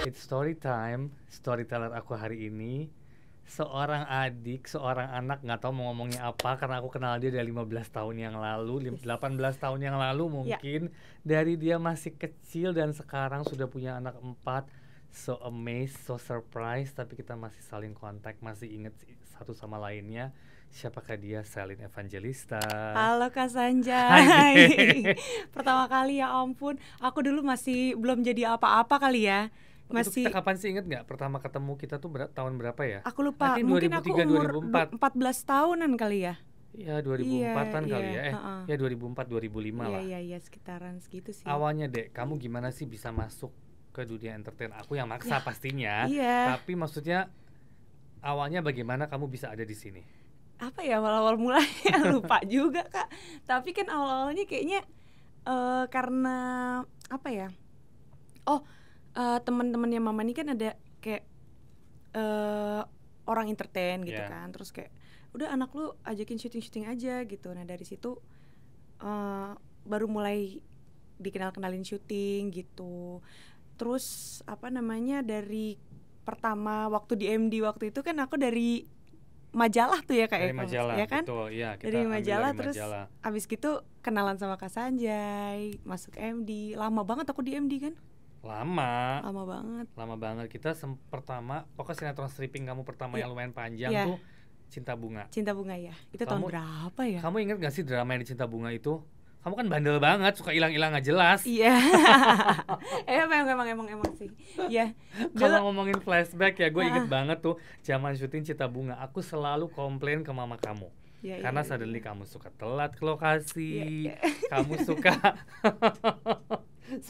It's story time. Storyteller aku hari ini seorang adik, seorang anak, nggak tahu mau ngomongnya apa karena aku kenal dia dari 15 tahun yang lalu, 18 tahun yang lalu mungkin. Dari dia masih kecil dan sekarang sudah punya anak 4. So amazed, so surprised, tapi kita masih saling kontak, masih inget satu sama lainnya. Siapakah dia? Selin Evangelista. Halo Kak Sanjay. Hai. Pertama kali, ya ampun, aku dulu masih belum jadi apa-apa kali ya. Itu Masih, kita kapan sih, inget nggak pertama ketemu kita tuh tahun berapa ya? aku lupa, Nanti mungkin aku 2003, umur 2004. 14 tahunan kali ya. Iya 2004-an Iya, kali iya, ya. heeh. Ya 2004 2005 lah. Iya, sekitaran segitu sih. Awalnya Dek, kamu gimana sih bisa masuk ke dunia entertain? Aku yang maksa pastinya. Iya. Tapi maksudnya awalnya bagaimana kamu bisa ada di sini? Apa ya, awal-awal mulanya lupa juga Kak. Tapi kan awal-awalnya kayaknya karena apa ya? Teman-temannya Mama ini kan ada kayak orang entertain gitu Yeah. kan. Terus kayak udah anak lu ajakin syuting-syuting aja gitu. Nah dari situ baru mulai dikenal-kenalin syuting gitu. Terus apa namanya, dari pertama waktu di MD waktu itu kan aku dari majalah tuh ya Kak, Dari majalah, ya kan? betul. Iya, kita Dari ambil majalah, dari terus majalah. abis gitu kenalan sama Kak Sanjay, masuk MD. Lama banget aku di MD kan? Lama Lama banget. Kita pertama, pokoknya sinetron stripping kamu pertama Iya. yang lumayan panjang Iya. tuh Cinta Bunga. Cinta Bunga ya. Itu tahun Kamu- berapa ya? Kamu inget gak sih drama yang di Cinta Bunga itu? Kamu kan bandel banget, suka hilang-hilang gak jelas. Iya. emang sih. Iya. Kalau ngomongin flashback ya, gue Ah. inget banget tuh zaman syuting Cinta Bunga. Aku selalu komplain ke mama kamu. Iya, Karena iya, suddenly iya. kamu suka telat ke lokasi, Iya. kamu suka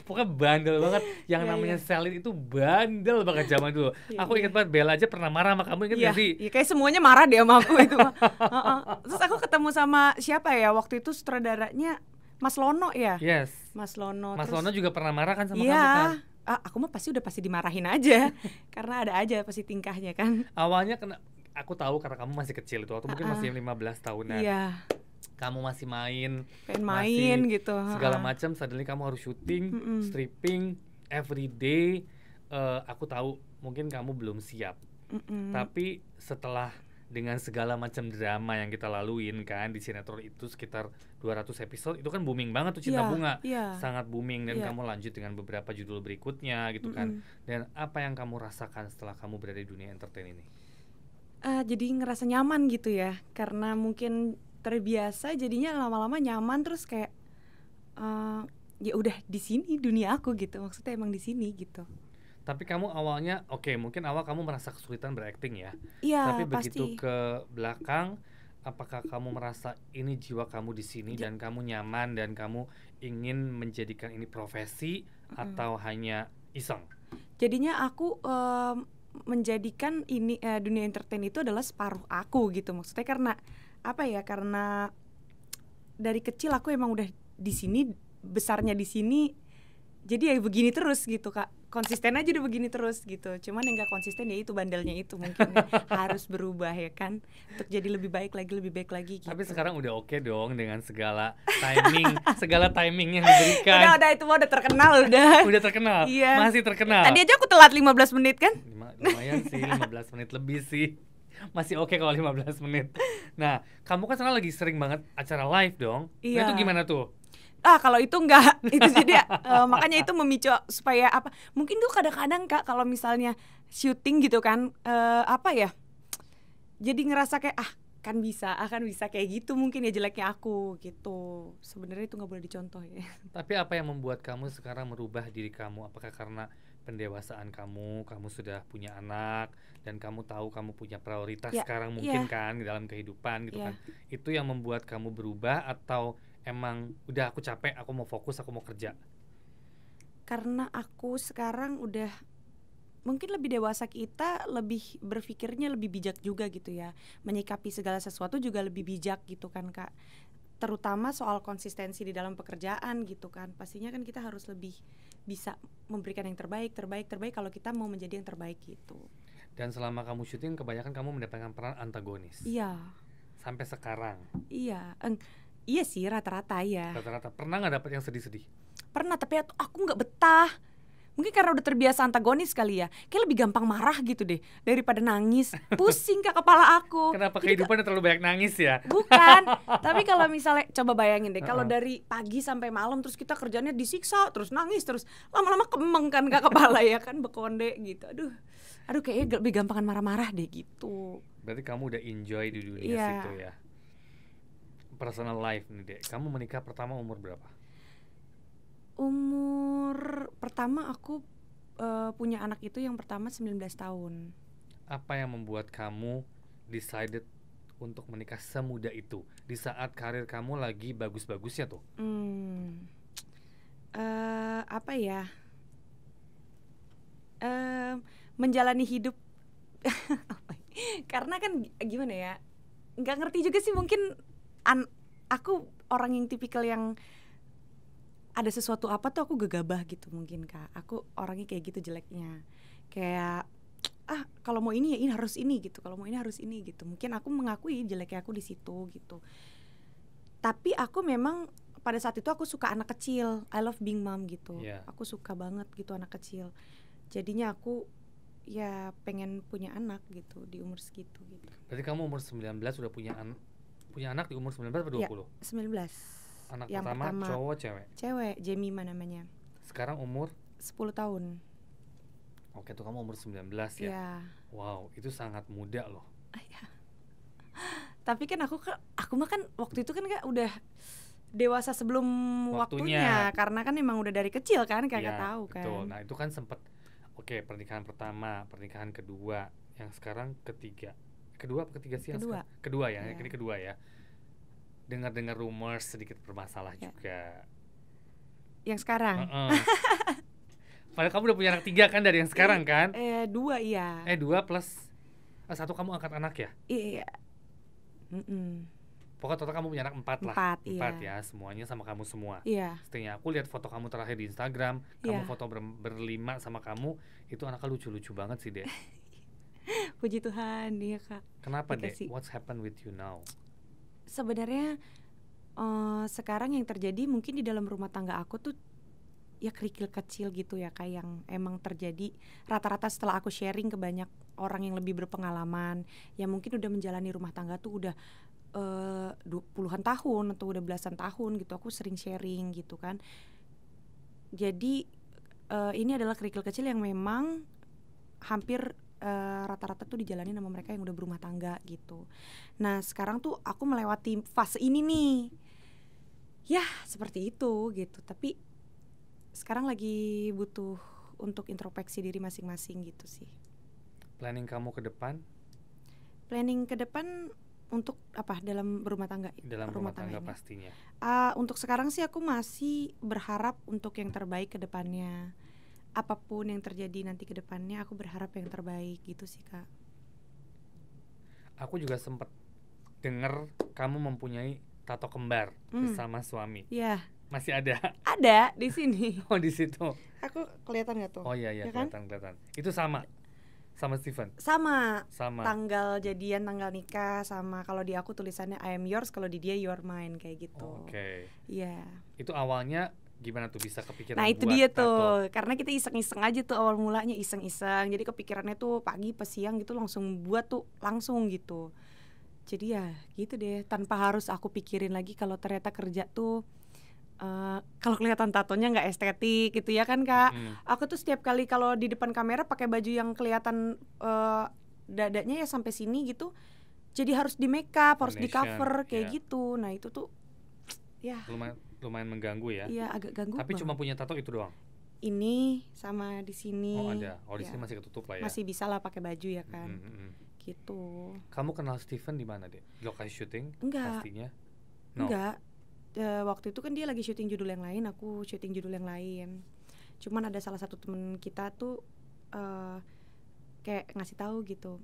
pokoknya bandel banget. Yang Iya, namanya iya. Selin itu bandel banget zaman dulu. Iya, Aku inget iya. banget, Bella aja pernah marah sama kamu, inget Iya, gak sih? iya, kayak semuanya marah deh sama aku itu mah. Heeh. Terus aku ketemu sama siapa ya waktu itu, sutradaranya Mas Lono ya. Yes. Mas Lono. Mas Terus, Lono juga pernah marah kan sama iya. kamu kan? Aku mah udah pasti dimarahin aja. Karena ada aja pasti tingkahnya kan. Awalnya aku tahu karena kamu masih kecil itu, waktu mungkin masih 15 tahunan. Iya, Kamu masih main, pengen main masih gitu. segala Heeh. macam, suddenly kamu harus syuting, Mm-mm. stripping every day. Aku tahu mungkin kamu belum siap. Mm-mm. Tapi setelah dengan segala macam drama yang kita laluin kan di sinetron itu sekitar 200 episode, itu kan booming banget tuh Cinta Iya, Bunga. iya. Sangat booming, dan Iya. kamu lanjut dengan beberapa judul berikutnya gitu kan. Mm-mm. Dan apa yang kamu rasakan setelah kamu berada di dunia entertain ini? Jadi ngerasa nyaman gitu ya, karena mungkin terbiasa jadinya lama-lama nyaman, terus kayak ya udah di sini dunia aku gitu, maksudnya emang di sini gitu. Tapi kamu awalnya, oke, mungkin awal kamu merasa kesulitan berakting ya. Iya, Tapi begitu pasti. ke belakang, apakah kamu merasa ini jiwa kamu di sini dan kamu nyaman dan kamu ingin menjadikan ini profesi atau hanya iseng? Jadinya aku menjadikan ini dunia entertain itu adalah separuh aku gitu, maksudnya karena apa ya, karena dari kecil aku emang udah di sini, besarnya di sini, jadi ya begini terus gitu Kak, konsisten aja udah begini terus gitu. Cuman yang gak konsisten ya itu bandelnya itu mungkin ya. Harus berubah ya kan, untuk jadi lebih baik lagi gitu. Tapi sekarang udah oke dong dengan segala timing yang diberikan. udah itu mah udah terkenal udah. Udah terkenal? Iya. Masih terkenal? Tadi aja aku telat 15 menit kan. Lumayan sih, 15 menit lebih sih. Masih oke kalau 15 menit. Nah, kamu kan sekarang lagi sering banget acara live dong. Nah, Iya. itu gimana tuh? Kalau itu enggak, itu jadi makanya itu memicu supaya apa? Mungkin tuh kadang-kadang Kak, kalau misalnya syuting gitu kan, apa ya? Jadi ngerasa kayak akan bisa kayak gitu mungkin ya jeleknya aku gitu. Sebenarnya itu nggak boleh dicontoh ya. Tapi apa yang membuat kamu sekarang merubah diri kamu? Apakah karena pendewasaan kamu sudah punya anak dan kamu tahu kamu punya prioritas Ya, sekarang mungkin kan di dalam kehidupan gitu kan? Itu yang membuat kamu berubah atau emang udah aku capek, aku mau fokus, aku mau kerja? Karena aku sekarang udah mungkin lebih dewasa, kita lebih berpikirnya lebih bijak juga gitu ya, menyikapi segala sesuatu juga lebih bijak gitu kan Kak, terutama soal konsistensi di dalam pekerjaan gitu kan. Pastinya kan kita harus lebih bisa memberikan yang terbaik kalau kita mau menjadi yang terbaik gitu. Dan selama kamu syuting kebanyakan kamu mendapatkan peran antagonis. Iya. Sampai sekarang. Iya. Iya sih rata-rata ya. Rata-rata. Pernah nggak dapet yang sedih-sedih? Pernah, tapi aku nggak betah. Mungkin karena udah terbiasa antagonis kali ya. Kayak lebih gampang marah gitu deh daripada nangis. Pusing ke kepala aku. Kenapa kehidupannya terlalu banyak nangis ya? Bukan. Tapi kalau misalnya coba bayangin deh, kalau dari pagi sampai malam terus kita kerjanya disiksa, terus nangis, terus lama-lama kemeng kan ke kepala ya kan, bekonde gitu. Aduh kayaknya lebih gampangan marah-marah deh gitu. Berarti kamu udah enjoy di dunia situ ya. Personal life nih, Dek. Kamu menikah pertama umur berapa? Umur pertama aku punya anak itu yang pertama 19 tahun. Apa yang membuat kamu decided untuk menikah semuda itu di saat karir kamu lagi bagus-bagusnya tuh? Apa ya? Menjalani hidup. Karena kan gimana ya? Nggak ngerti juga sih, mungkin aku orang yang tipikal yang ada sesuatu apa tuh aku gegabah gitu mungkin Kak. Aku orangnya kayak gitu jeleknya. Kayak kalau mau ini ya ini harus ini gitu. Kalau mau ini harus ini gitu. Mungkin aku mengakui jeleknya aku di situ gitu. Tapi aku memang pada saat itu aku suka anak kecil. I love being mom gitu. Aku suka banget gitu anak kecil. Jadinya aku ya pengen punya anak gitu di umur segitu gitu. Berarti kamu umur 19 udah punya anak di umur 19 atau 20? Ya, 19. Anak pertama cowok cewek? Cewek, Jemima namanya. Sekarang umur? 10 tahun. Oke, tuh kamu umur 19 ya? Wow, itu sangat muda loh. Tapi kan aku mah kan waktu itu kan udah dewasa sebelum waktunya. Karena kan emang udah dari kecil kan kagak tahu kan. Betul. Nah itu kan sempet pernikahan pertama, pernikahan kedua, yang sekarang ketiga. Kedua apa ketiga sih? Kedua ya, ini kedua ya. Dengar-dengar rumors sedikit bermasalah juga. Yang sekarang? Padahal kamu udah punya anak 3 kan dari yang sekarang kan? 2 iya. 2 plus 1 kamu angkat anak ya? Iya. Pokoknya total kamu punya anak 4 lah. 4 ya, semuanya sama kamu semua. Iya. Setelahnya aku lihat foto kamu terakhir di Instagram, kamu foto berlima sama kamu, itu anaknya lucu-lucu banget sih, Dek. Puji Tuhan, iya Kak. Kenapa, Dek? What's happened with you now? Sebenarnya sekarang yang terjadi mungkin di dalam rumah tangga aku tuh ya kerikil kecil gitu ya Kak, yang emang terjadi rata-rata setelah aku sharing ke banyak orang yang lebih berpengalaman, yang mungkin udah menjalani rumah tangga tuh udah puluhan tahun atau udah belasan tahun gitu. Aku sering sharing gitu kan. Jadi ini adalah kerikil kecil yang memang hampir rata-rata tuh dijalani sama mereka yang udah berumah tangga gitu. Nah sekarang tuh aku melewati fase ini nih. Ya seperti itu gitu. Tapi sekarang lagi butuh untuk introspeksi diri masing-masing gitu sih. Planning kamu ke depan? Planning ke depan untuk apa dalam berumah tangga? Dalam rumah tangga pastinya. Untuk sekarang sih aku masih berharap untuk yang terbaik ke depannya. Apapun yang terjadi nanti ke depannya aku berharap yang terbaik gitu sih Kak. Aku juga sempat dengar kamu mempunyai tato kembar bersama suami. Iya. Masih ada? Ada di sini. Oh di situ. Aku kelihatan nggak tuh? Oh iya ya kelihatan. Itu sama Steven? Sama. Tanggal jadian, tanggal nikah, sama kalau di aku tulisannya I am yours, kalau di dia you are mine kayak gitu. Oke. Iya. Itu awalnya gimana tuh bisa kepikiran? Nah itu dia tuh, karena kita iseng-iseng aja tuh awal mulanya iseng-iseng. Jadi kepikirannya tuh pagi pas siang gitu langsung buat tuh langsung gitu. Jadi ya gitu deh, tanpa harus aku pikirin lagi kalau ternyata kerja tuh kalau kelihatan tatonya nggak estetik gitu ya kan Kak. Aku tuh setiap kali kalau di depan kamera pakai baju yang kelihatan dadanya ya sampai sini gitu, jadi harus di make up, harus di cover kayak gitu. Nah itu tuh ya lumayan mengganggu ya. Iya agak ganggu. Tapi cuma punya tato itu doang? Ini sama di sini. Oh ada, di sini masih ketutup lah ya. Masih bisa lah pakai baju ya kan. Gitu. Kamu kenal Steven di mana deh? Lokasi syuting? Enggak. Pastinya? No. Enggak. Waktu itu kan dia lagi syuting judul yang lain, aku syuting judul yang lain. Cuman ada salah satu temen kita tuh kayak ngasih tahu gitu.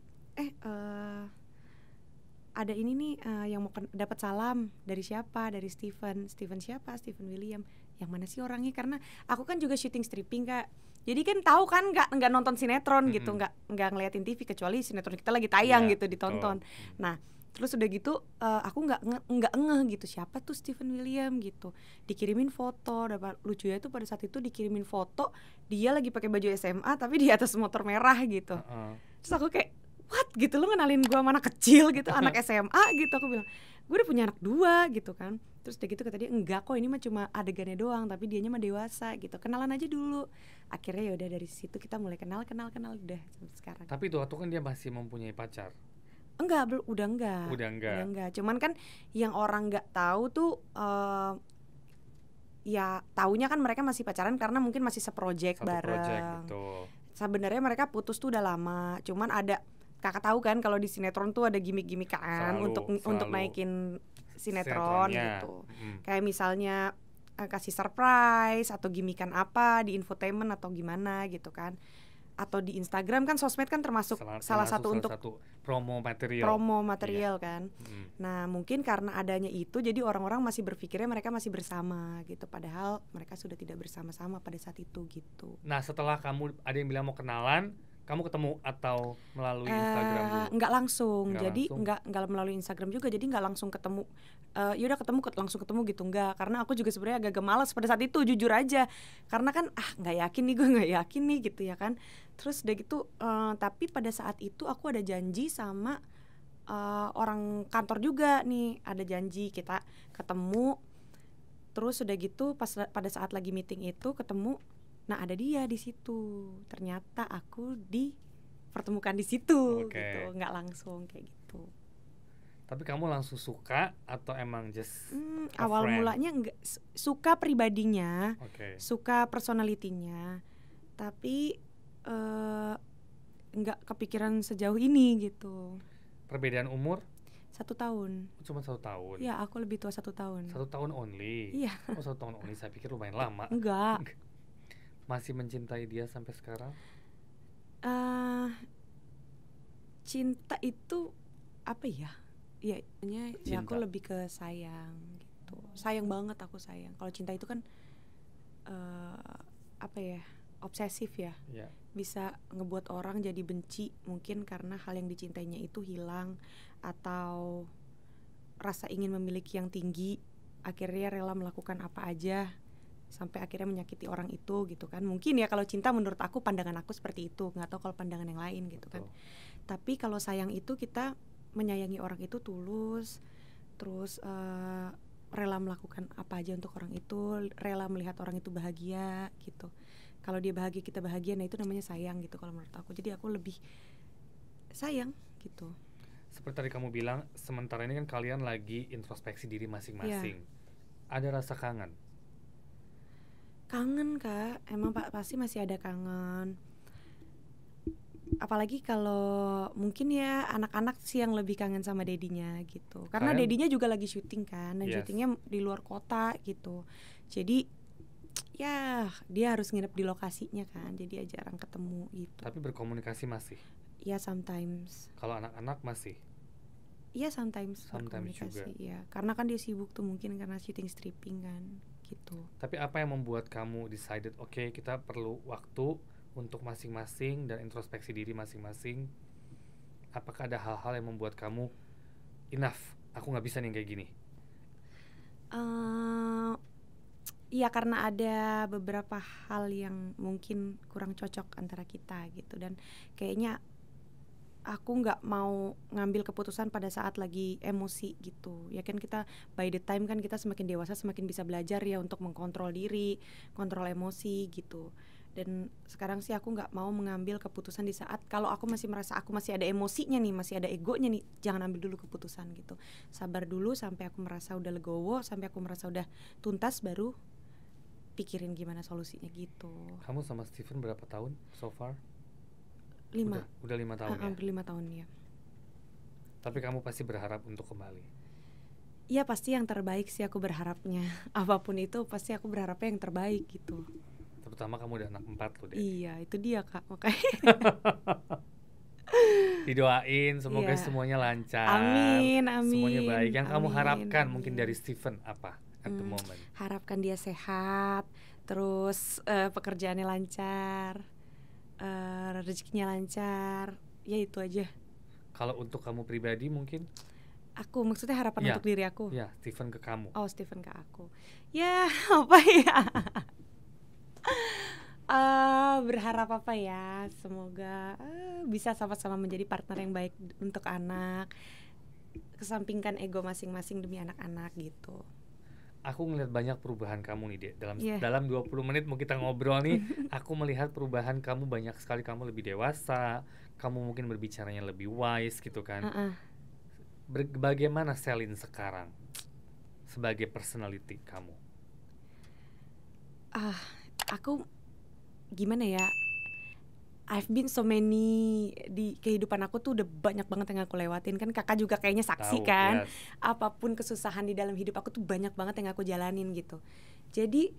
Ada ini nih yang mau dapat salam dari siapa? Dari Steven. Steven siapa? Steven William. Yang mana sih orangnya? Karena aku kan juga syuting stripping Kak. Jadi kan tahu kan nggak nonton sinetron gitu, nggak ngeliatin TV kecuali sinetron kita lagi tayang gitu ditonton. Nah terus udah gitu aku nggak ngeh gitu siapa tuh Steven William gitu. Dikirimin foto, lucunya tuh pada saat itu dikirimin foto dia lagi pakai baju SMA tapi di atas motor merah gitu. Terus aku kayak what gitu, lu ngenalin gua sama anak kecil gitu, anak SMA gitu. Aku bilang gue udah punya anak 2 gitu kan. Terus udah gitu kata dia enggak kok, ini mah cuma adegannya doang tapi dianya mah dewasa gitu, kenalan aja dulu. Akhirnya ya udah dari situ kita mulai kenal udah sampai sekarang. Tapi itu waktu kan dia masih mempunyai pacar? Enggak, udah enggak. Cuman kan yang orang nggak tahu tuh ya taunya kan mereka masih pacaran karena mungkin masih seproject bareng. Sebenarnya mereka putus tuh udah lama, cuman ada kakak tahu kan kalau di sinetron tuh ada gimmick-gimmick kan untuk naikin sinetron gitu. Kayak misalnya kasih surprise atau gimmickan apa di infotainment atau gimana gitu kan. Atau di Instagram kan, sosmed kan termasuk salah satu promo material kan. Nah mungkin karena adanya itu jadi orang-orang masih berpikirnya mereka masih bersama gitu, padahal mereka sudah tidak bersama-sama pada saat itu gitu. Nah setelah kamu ada yang bilang mau kenalan, kamu ketemu atau melalui Instagram dulu? Nggak langsung. Nggak melalui Instagram juga, jadi nggak langsung ketemu. Yaudah langsung ketemu gitu, nggak. Karena aku juga sebenarnya agak malas pada saat itu, jujur aja. Karena kan nggak yakin nih gitu ya kan. Terus udah gitu, tapi pada saat itu aku ada janji sama orang kantor juga nih, ada janji kita ketemu. Terus udah gitu pada saat lagi meeting itu ketemu. Nah ada dia di situ, ternyata aku dipertemukan di situ gitu, nggak langsung kayak gitu. Tapi kamu langsung suka atau emang just awal mulanya nggak suka pribadinya, suka personalitinya, tapi nggak kepikiran sejauh ini gitu. Perbedaan umur? 1 tahun. Cuma 1 tahun? Ya aku lebih tua 1 tahun. 1 tahun only? Iya. 1 tahun only, saya pikir lumayan lama. Enggak. Masih mencintai dia sampai sekarang? Cinta itu apa ya? Ya aku lebih ke sayang gitu. Sayang banget aku sayang. Kalau cinta itu kan apa ya? Obsesif ya. Bisa ngebuat orang jadi benci mungkin karena hal yang dicintainya itu hilang, atau rasa ingin memiliki yang tinggi, akhirnya rela melakukan apa aja sampai akhirnya menyakiti orang itu gitu kan. Mungkin ya kalau cinta menurut aku, pandangan aku seperti itu, nggak tahu kalau pandangan yang lain gitu kan. Tapi kalau sayang itu kita menyayangi orang itu tulus, terus rela melakukan apa aja untuk orang itu, rela melihat orang itu bahagia gitu. Kalau dia bahagia kita bahagia, nah itu namanya sayang gitu kalau menurut aku. Jadi aku lebih sayang gitu. Seperti tadi kamu bilang, sementara ini kan kalian lagi introspeksi diri masing-masing. Ada rasa kangen? Kangen Kak, emang pasti masih ada kangen. Apalagi kalau mungkin ya anak-anak sih yang lebih kangen sama dedinya gitu. Karena dedinya juga lagi syuting kan, dan syutingnya di luar kota gitu. Jadi ya dia harus nginep di lokasinya kan, jadi ya jarang ketemu gitu. Tapi berkomunikasi masih? Ya sometimes. Kalau anak-anak masih? Iya sometimes berkomunikasi juga. Ya, karena kan dia sibuk tuh mungkin karena syuting stripping kan gitu. Tapi apa yang membuat kamu decided kita perlu waktu untuk masing-masing dan introspeksi diri masing-masing? Apakah ada hal-hal yang membuat kamu enough, aku nggak bisa nih kayak gini? Iya karena ada beberapa hal yang mungkin kurang cocok antara kita gitu, dan kayaknya aku nggak mau ngambil keputusan pada saat lagi emosi gitu. Ya kan kita by the time kan kita semakin dewasa semakin bisa belajar ya untuk mengkontrol diri, kontrol emosi gitu. Dan sekarang sih aku nggak mau mengambil keputusan di saat kalau aku masih merasa aku masih ada emosinya nih, masih ada egonya nih, jangan ambil dulu keputusan gitu. Sabar dulu sampai aku merasa udah legowo, sampai aku merasa udah tuntas, baru pikirin gimana solusinya gitu. Kamu sama Steven berapa tahun so far? 5. Udah 5 tahun ya? Hampir 5 tahun ya. Tapi kamu pasti berharap untuk kembali? Iya pasti yang terbaik sih aku berharapnya. Apapun itu pasti aku berharapnya yang terbaik gitu. Terutama kamu udah anak 4 loh deh. Iya itu dia Kak, makanya didoain semoga semuanya lancar. Amin. Semuanya baik. Yang kamu harapkan mungkin dari Steven apa at the moment? Harapkan dia sehat, terus pekerjaannya lancar, rezekinya lancar, ya itu aja. Kalau untuk kamu pribadi mungkin? Aku maksudnya harapan untuk diri aku. Ya, Steven ke kamu. Oh, Steven ke aku. Ya, apa ya? Berharap apa ya? Semoga bisa sama-sama menjadi partner yang baik untuk anak. Kesampingkan ego masing-masing demi anak-anak gitu. Aku ngelihat banyak perubahan kamu nih, Dek. Dalam 20 menit mau kita ngobrol nih, aku melihat perubahan kamu banyak sekali. Kamu lebih dewasa, kamu mungkin berbicaranya lebih wise gitu kan. Bagaimana Selin sekarang sebagai personality kamu? Aku gimana ya? I've been so many di kehidupan aku tuh udah banyak banget yang aku lewatin kan. Kakak juga kayaknya saksi kan. Apapun kesusahan di dalam hidup aku tuh banyak banget yang aku jalanin gitu. Jadi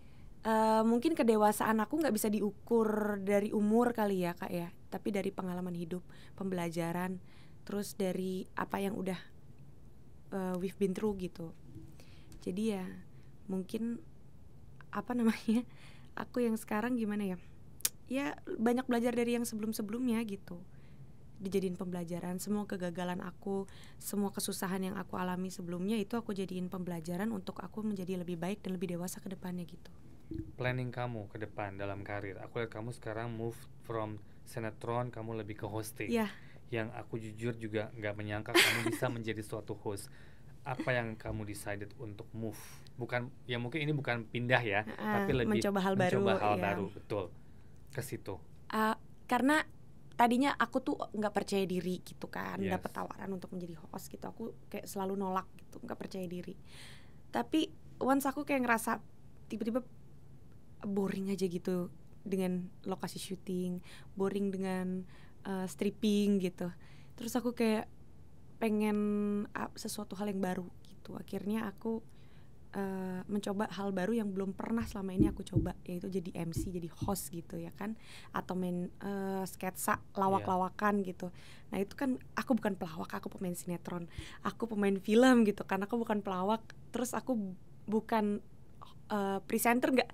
mungkin kedewasaan aku nggak bisa diukur dari umur kali ya Kak ya. Tapi dari pengalaman hidup, pembelajaran, terus dari apa yang udah we've been through gitu. Jadi ya mungkin apa namanya, aku yang sekarang gimana ya, ya banyak belajar dari yang sebelum-sebelumnya gitu. Dijadiin pembelajaran, semua kegagalan aku, semua kesusahan yang aku alami sebelumnya itu aku jadiin pembelajaran untuk aku menjadi lebih baik dan lebih dewasa ke depannya gitu. Planning kamu ke depan dalam karir, aku lihat kamu sekarang move from sinetron, kamu lebih ke hosting. Yang aku jujur juga nggak menyangka kamu bisa menjadi suatu host. Apa yang kamu decided untuk move? Bukan, ya mungkin ini bukan pindah ya, tapi lebih mencoba hal baru, betul, ke situ. Karena tadinya aku tuh nggak percaya diri gitu kan, dapat tawaran untuk menjadi host gitu, aku kayak selalu nolak gitu, nggak percaya diri. Tapi once aku kayak ngerasa tiba-tiba boring aja gitu dengan lokasi syuting, boring dengan stripping gitu. Terus aku kayak pengen sesuatu hal yang baru gitu. Akhirnya aku mencoba hal baru yang belum pernah selama ini aku coba, yaitu jadi MC, jadi host gitu ya kan, atau main sketsa lawak-lawakan gitu. Nah itu kan aku bukan pelawak, aku pemain sinetron, aku pemain film gitu kan, aku bukan pelawak, terus aku bukan presenter, nggak,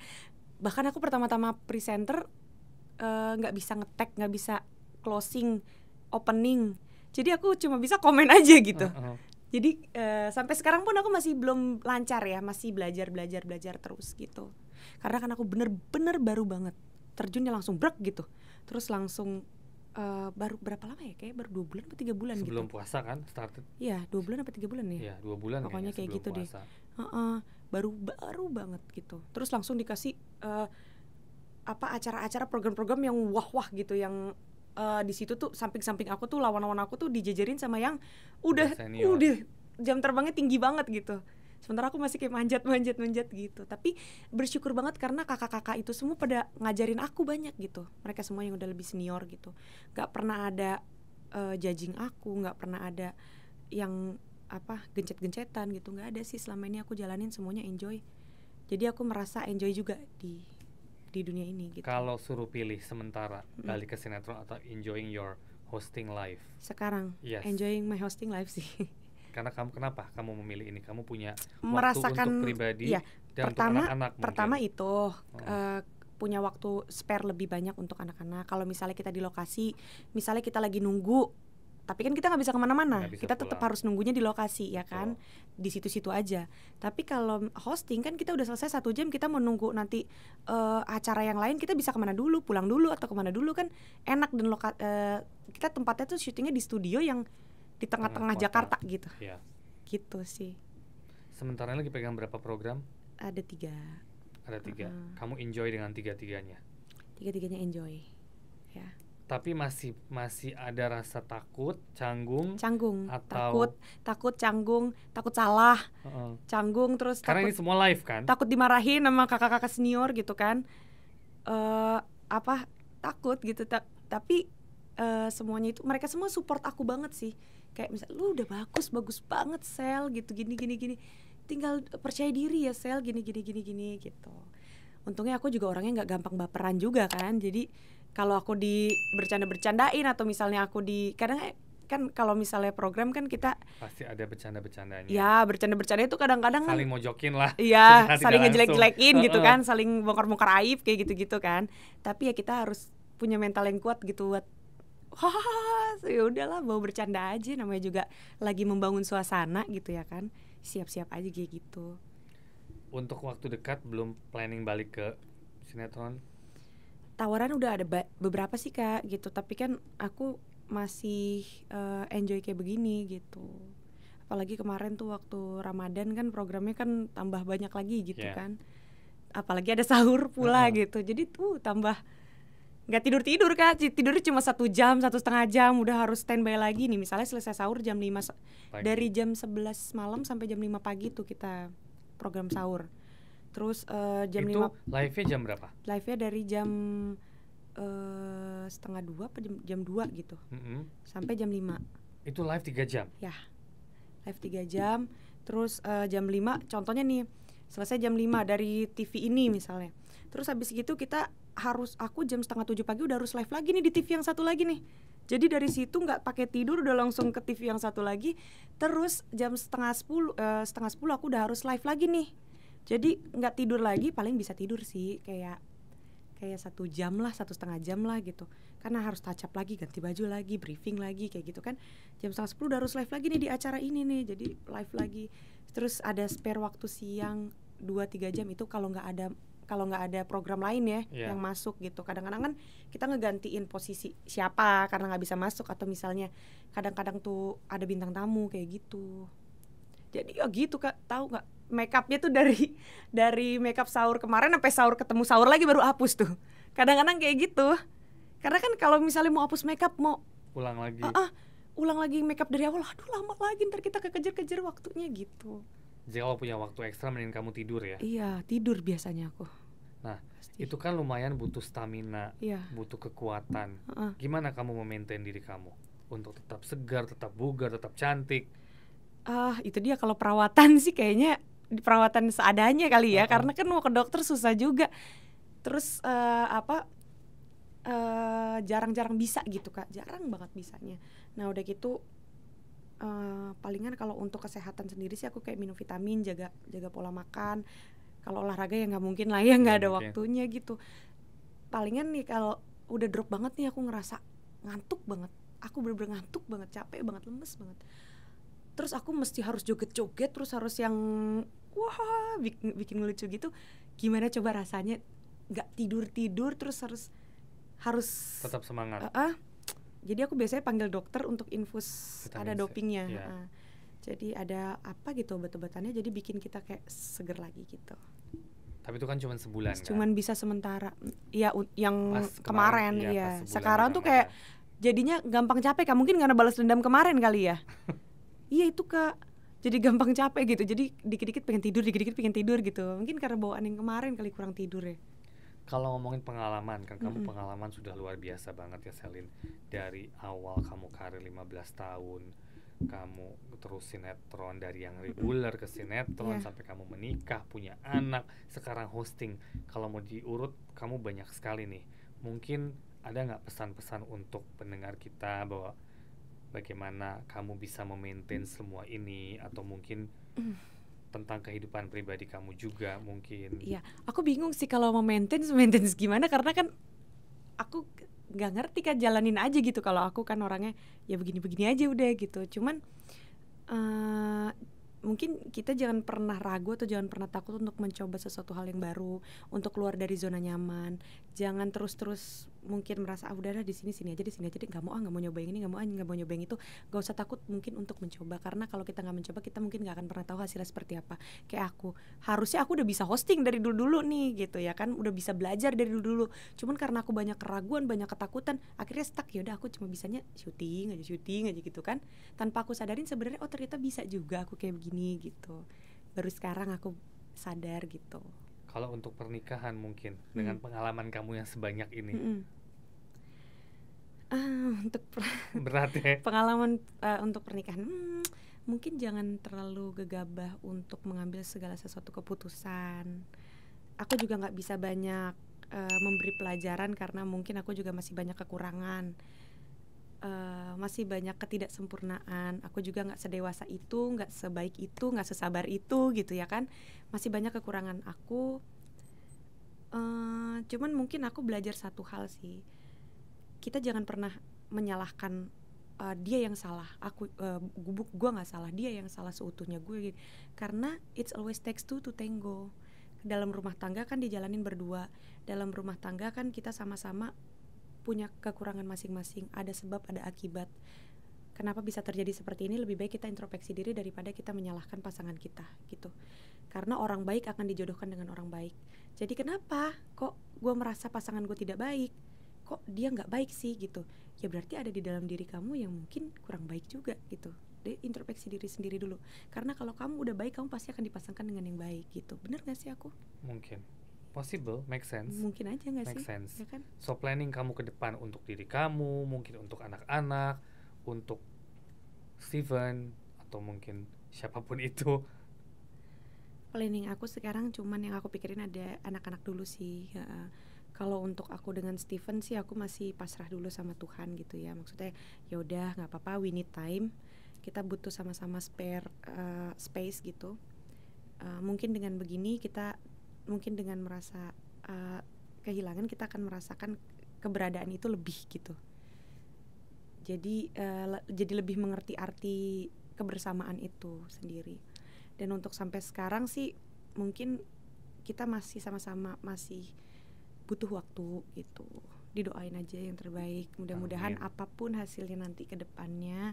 bahkan aku pertama-tama presenter nggak bisa nge-tag, nggak bisa closing, opening, jadi aku cuma bisa komen aja gitu. Jadi sampai sekarang pun aku masih belum lancar ya, masih belajar terus gitu. Karena kan aku bener-bener baru banget, terjunnya langsung brek gitu. Terus langsung baru berapa lama ya, kayak baru 2 bulan atau 3 bulan sebelum gitu. puasa kan started? Iya 2 bulan atau 3 bulan ya? Iya 2 bulan pokoknya kayak gitu puasa. Deh baru banget gitu. Terus langsung dikasih acara-acara, program-program yang wah-wah gitu, yang di situ tuh samping-samping aku tuh, lawan-lawan aku tuh dijajarin sama yang udah jam terbangnya tinggi banget gitu. Sementara aku masih kayak manjat gitu. Tapi bersyukur banget karena kakak-kakak itu semua pada ngajarin aku banyak gitu. Mereka semua yang udah lebih senior gitu. Gak pernah ada judging aku, gak pernah ada yang gencet-gencetan gitu. Gak ada sih, selama ini aku jalanin semuanya enjoy. Jadi aku merasa enjoy juga di dunia ini gitu. Kalau suruh pilih sementara balik ke sinetron atau enjoying your hosting life? Sekarang enjoying my hosting life sih. Karena kenapa kamu memilih ini? Kamu punya merasakan waktu untuk pribadi dan untuk anak-anak mungkin? Pertama itu punya waktu spare lebih banyak untuk anak-anak. Kalau misalnya kita di lokasi, misalnya kita lagi nunggu, tapi kan kita nggak bisa kemana-mana, kita tetap harus nunggunya di lokasi ya kan, di situ-situ aja. Tapi kalau hosting kan kita udah selesai 1 jam, kita mau nunggu nanti acara yang lain, kita bisa kemana dulu, pulang dulu atau kemana dulu kan enak. Dan kita tempatnya tuh syutingnya di studio yang di tengah-tengah Jakarta gitu. Gitu sih. Sementara lagi pegang berapa program? Ada 3. Kamu enjoy dengan 3-tiganya? 3-tiganya enjoy ya. Tapi masih ada rasa takut, canggung atau takut, canggung, takut salah, canggung, terus karena ini semua live kan, takut dimarahin sama kakak-kakak senior gitu kan, takut gitu. Tapi semuanya itu mereka semua support aku banget sih. Kayak misal, lu udah bagus banget Sel gitu, gini, tinggal percaya diri ya Sel, gini gitu. Untungnya aku juga orangnya nggak gampang baperan juga kan. Jadi kalau aku bercandain atau misalnya aku kadang kan kalau misalnya program kan kita pasti ada bercanda-bercandanya. Ya bercanda-bercanda itu kadang-kadang saling mojokin lah. Iya, saling ngejelek-jelekin gitu kan, saling bongkar-bongkar aib kayak gitu-gitu kan. Tapi ya kita harus punya mental yang kuat gitu buat hahaha, ya udahlah bawa bercanda aja, namanya juga lagi membangun suasana gitu ya kan. Siap-siap aja kayak gitu. Untuk waktu dekat belum planning balik ke sinetron? Tawaran udah ada beberapa sih Kak gitu, tapi kan aku masih enjoy kayak begini gitu. Apalagi kemarin tuh waktu Ramadan kan programnya kan tambah banyak lagi gitu kan. Apalagi ada sahur pula gitu. Jadi tuh tambah nggak tidur Kak. Tidurnya cuma 1 jam, 1,5 jam udah harus standby lagi nih. Misalnya selesai sahur jam 5 pagi. Dari jam 11 malam sampai jam 5 pagi tuh kita program sahur. Terus jam itu 5 live-nya jam berapa? Live-nya dari jam 1:30 apa jam 2 gitu. Sampai jam 5. Itu live 3 jam? Ya. Live 3 jam. Terus jam 5 contohnya nih, selesai jam 5 dari TV ini misalnya. Terus habis gitu aku jam 6:30 pagi udah harus live lagi nih di TV yang satu lagi nih. Jadi dari situ nggak pakai tidur udah langsung ke TV yang satu lagi. Terus jam 9:30 aku udah harus live lagi nih. Jadi nggak tidur lagi, paling bisa tidur sih kayak 1 jam lah, 1,5 jam lah gitu. Karena harus touch up lagi, ganti baju lagi, briefing lagi kayak gitu kan. Jam 9:30 udah harus live lagi nih di acara ini nih. Jadi live lagi. Terus ada spare waktu siang 2-3 jam itu kalau nggak ada program lain ya yang masuk gitu. Kadang-kadang kan kita ngegantiin posisi siapa karena nggak bisa masuk, atau misalnya kadang-kadang tuh ada bintang tamu kayak gitu. Jadi ya gitu Kak, tahu nggak? Makeupnya tuh dari makeup sahur kemarin sampai sahur ketemu sahur lagi baru hapus tuh. Kadang-kadang kayak gitu. Karena kan kalau misalnya mau hapus makeup mau ulang lagi. Ulang lagi makeup dari awal, aduh lama lagi, ntar kita kekejar-kejar waktunya gitu. Jadi kalau punya waktu ekstra mending kamu tidur ya? Iya, tidur biasanya aku. Nah, itu kan lumayan butuh stamina, butuh kekuatan. Gimana kamu memaintain diri kamu untuk tetap segar, tetap bugar, tetap cantik? Itu dia, kalau perawatan sih kayaknya perawatan seadanya kali ya, karena kan mau ke dokter susah juga. Terus jarang-jarang bisa gitu Kak, jarang banget bisanya. Nah udah gitu palingan kalau untuk kesehatan sendiri sih aku kayak minum vitamin, jaga pola makan. Kalau olahraga ya nggak mungkin lah ya, nggak ada waktunya gitu. Palingan nih kalau udah drop banget nih, aku ngerasa ngantuk banget, aku bener-bener ngantuk banget, capek banget, lemes banget. Terus aku mesti harus joget-joget, terus harus yang bikin ngelucu gitu. Gimana coba rasanya nggak tidur terus harus tetap semangat. Jadi aku biasanya panggil dokter untuk infus vitamin ada dopingnya. Jadi ada apa gitu obat-obatannya, jadi bikin kita kayak seger lagi gitu. Tapi itu kan cuma sebulan kan? Cuman bisa sementara. Ya yang kemarin ya. Sekarang tuh kayak jadinya gampang capek Kak, mungkin karena balas dendam kemarin kali ya. Iya itu Kak, jadi gampang capek gitu. Jadi dikit-dikit pengen tidur gitu. Mungkin karena bawaan yang kemarin kali, kurang tidur ya. Kalau ngomongin pengalaman kan, kamu pengalaman sudah luar biasa banget ya Selin. Dari awal kamu karir 15 tahun, kamu terus sinetron, dari yang reguler ke sinetron, sampai kamu menikah, punya anak, sekarang hosting. Kalau mau diurut, kamu banyak sekali nih. Mungkin ada nggak pesan-pesan untuk pendengar kita bahwa bagaimana kamu bisa memaintain semua ini, atau mungkin tentang kehidupan pribadi kamu juga mungkin? Iya, aku bingung sih kalau mau maintain gimana, karena kan aku nggak ngerti kan, jalanin aja gitu. Kalau aku kan orangnya ya begini-begini aja udah gitu. Cuman mungkin kita jangan pernah ragu atau jangan pernah takut untuk mencoba sesuatu hal yang baru, untuk keluar dari zona nyaman. Jangan terus mungkin merasa udahlah di sini aja deh, nggak mau nyobain ini, nggak mau nyobain itu. Gak usah takut mungkin untuk mencoba, karena kalau kita nggak mencoba kita mungkin nggak akan pernah tahu hasilnya seperti apa. Kayak harusnya aku udah bisa hosting dari dulu nih gitu ya kan, udah bisa belajar dari dulu. Cuman karena aku banyak keraguan, banyak ketakutan, akhirnya stuck. Ya udah aku cuma bisanya syuting aja gitu kan, tanpa aku sadarin sebenarnya ternyata bisa juga aku kayak begini gitu. Baru sekarang aku sadar gitu. Kalau untuk pernikahan mungkin dengan pengalaman kamu yang sebanyak ini, untuk berat ya? Pengalaman untuk pernikahan, mungkin jangan terlalu gegabah untuk mengambil segala sesuatu keputusan. Aku juga nggak bisa banyak memberi pelajaran karena mungkin aku juga masih banyak kekurangan. masih banyak ketidaksempurnaan. Aku juga nggak sedewasa itu, nggak sebaik itu, nggak sesabar itu gitu ya kan. Masih banyak kekurangan aku. Cuman mungkin aku belajar satu hal sih. Kita jangan pernah menyalahkan dia yang salah, gua nggak salah, dia yang salah seutuhnya gue. Karena it's always takes two to tango. Dalam rumah tangga kan dijalanin berdua. Dalam rumah tangga kan kita sama-sama punya kekurangan masing-masing. Ada sebab, ada akibat. Kenapa bisa terjadi seperti ini? Lebih baik kita introspeksi diri daripada kita menyalahkan pasangan kita gitu. Karena orang baik akan dijodohkan dengan orang baik. Jadi kenapa kok gue merasa pasangan gue tidak baik? Kok dia nggak baik sih gitu? Ya berarti ada di dalam diri kamu yang mungkin kurang baik juga gitu. Jadi introspeksi diri sendiri dulu. Karena kalau kamu udah baik, kamu pasti akan dipasangkan dengan yang baik gitu. Bener gak sih aku? Mungkin. Possible, make sense. Mungkin aja gak sih? Make sense. Ya kan? So planning kamu ke depan untuk diri kamu, mungkin untuk anak-anak, untuk Steven, atau mungkin siapapun itu. Planning aku sekarang cuman yang aku pikirin ada anak-anak dulu sih. Kalau untuk aku dengan Steven sih aku masih pasrah dulu sama Tuhan gitu ya. Maksudnya ya udah nggak apa-apa, we need time. Kita butuh sama-sama spare space gitu. Mungkin dengan begini kita, mungkin dengan merasa kehilangan, kita akan merasakan keberadaan itu lebih gitu. Jadi lebih mengerti arti kebersamaan itu sendiri. Dan untuk sampai sekarang sih mungkin kita masih sama-sama masih butuh waktu gitu. Didoain aja yang terbaik. Mudah-mudahan apapun hasilnya nanti ke depannya,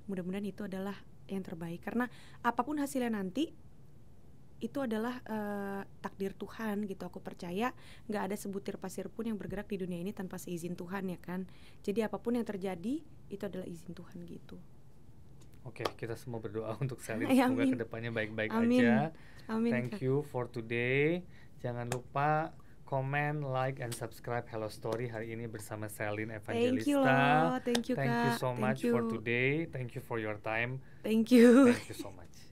mudah-mudahan itu adalah yang terbaik. Karena apapun hasilnya nanti itu adalah takdir Tuhan gitu. Aku percaya nggak ada sebutir pasir pun yang bergerak di dunia ini tanpa seizin Tuhan ya kan. Jadi apapun yang terjadi itu adalah izin Tuhan gitu. Oke, kita semua berdoa untuk Selin semoga kedepannya baik-baik aja. Amin. Thank you for today. Jangan lupa comment, like, and subscribe Hello Story hari ini bersama Selin Evangelista. Thank you so much for today. Thank you for your time. Thank you so much.